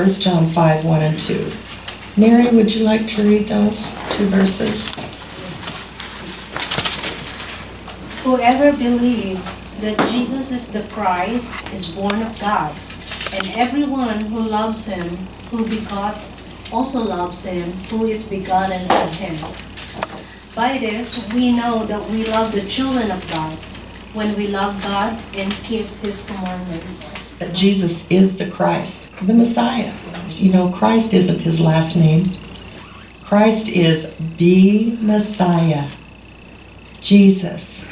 1 John 5, 1 and 2. Mary, would you like to read those two verses? Whoever believes that Jesus is the Christ is born of God, and everyone who loves him, who begot, also loves him, who is begotten of him. By this we know that we love the children of God, when we love God and keep his commandments. That Jesus is the Christ, the Messiah. You know, Christ isn't his last name. Christ is the Messiah. Jesus,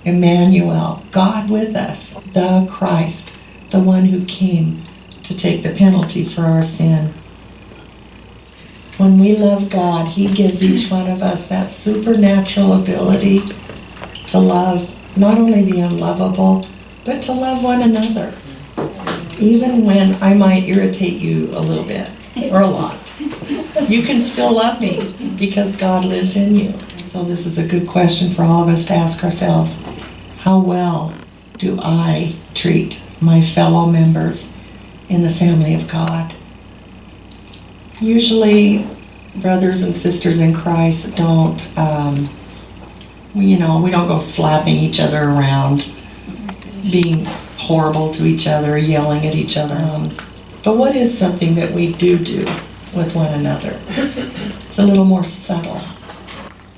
Emmanuel, God with us, the Christ, the one who came to take the penalty for our sin. When we love God, he gives each one of us that supernatural ability to love not only the unlovable, but to love one another. Even when I might irritate you a little bit, or a lot, you can still love me because God lives in you. So this is a good question for all of us to ask ourselves. How well do I treat my fellow members in the family of God? Usually, brothers and sisters in Christ don't, we don't go slapping each other around, being horrible to each other, yelling at each other. But what is something that we do with one another? It's a little more subtle.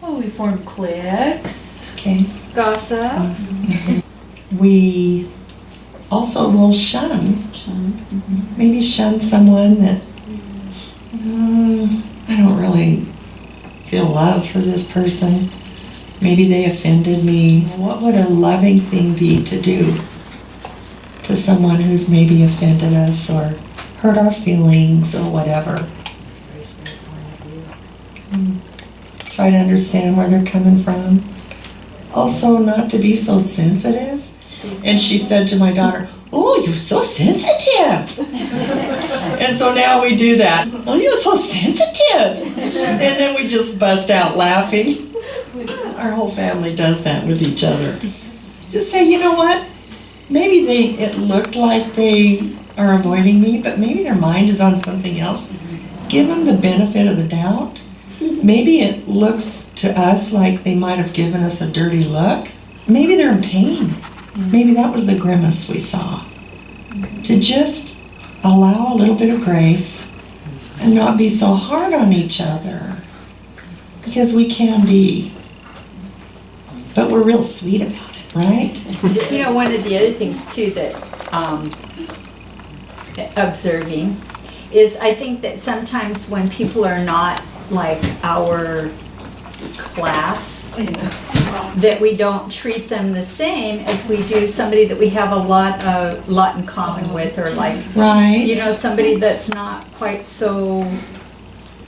Well, we form cliques. Okay. Gossip. We also will shun. Mm-hmm. Maybe shun someone that I don't really feel love for this person. Maybe they offended me. What would a loving thing be to do to someone who's maybe offended us or hurt our feelings or whatever? Try to understand where they're coming from. Also, not to be so sensitive. And she said to my daughter, "Oh, you're so sensitive." And so now we do that. "Oh, you're so sensitive." And then we just bust out laughing. Our whole family does that with each other. Just say, you know what? Maybe it looked like they are avoiding me, but maybe their mind is on something else. Give them the benefit of the doubt. Maybe it looks to us like they might have given us a dirty look. Maybe they're in pain. Maybe that was the grimace we saw. To just allow a little bit of grace and not be so hard on each other. Because we can be. But we're real sweet about it, right? You know, one of the other things too that observing is I think that sometimes when people are not like our class, that we don't treat them the same as we do somebody that we have a lot in common with, or like, Right. you know, somebody that's not quite so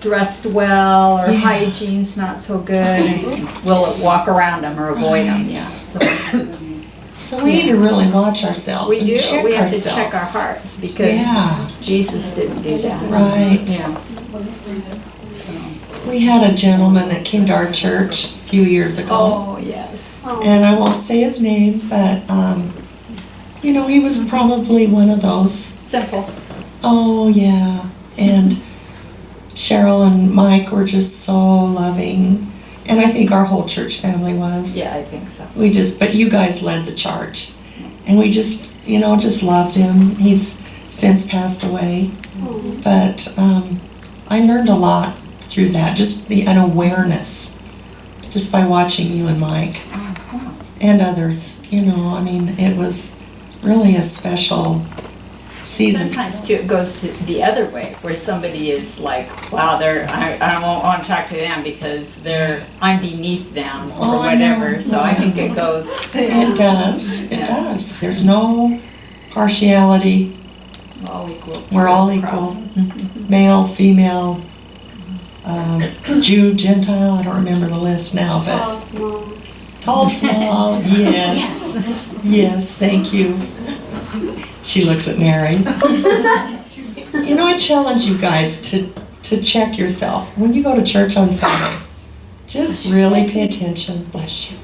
dressed well, or hygiene's not so good, and we'll walk around them or avoid them. Yeah. So we need to really watch ourselves. We and do. check We have ourselves. to check our hearts because Jesus didn't do that. Right. Yeah. We had a gentleman that came to our church a few years ago. Oh yes. And I won't say his name, but he was probably one of those. Simple. Oh yeah. And Cheryl and Mike were just so loving. And I think our whole church family was. Yeah, I think so. But you guys led the charge. And we just loved him. He's since passed away. But I learned a lot through that, just an awareness, just by watching you and Mike and others. It was really a special season. Sometimes too, it goes to the other way, where somebody is like, wow, I won't want to talk to them because I'm beneath them or whatever. So I think it goes. It does. It does. There's no partiality. All equal. We're all equal. Male, female, Jew, Gentile. I don't remember the list now, but Tall, small. Tall, small. Yes. Yes. Thank you. She looks at Mary. I challenge you guys to check yourself when you go to church on Sunday. Just really pay attention. Bless you.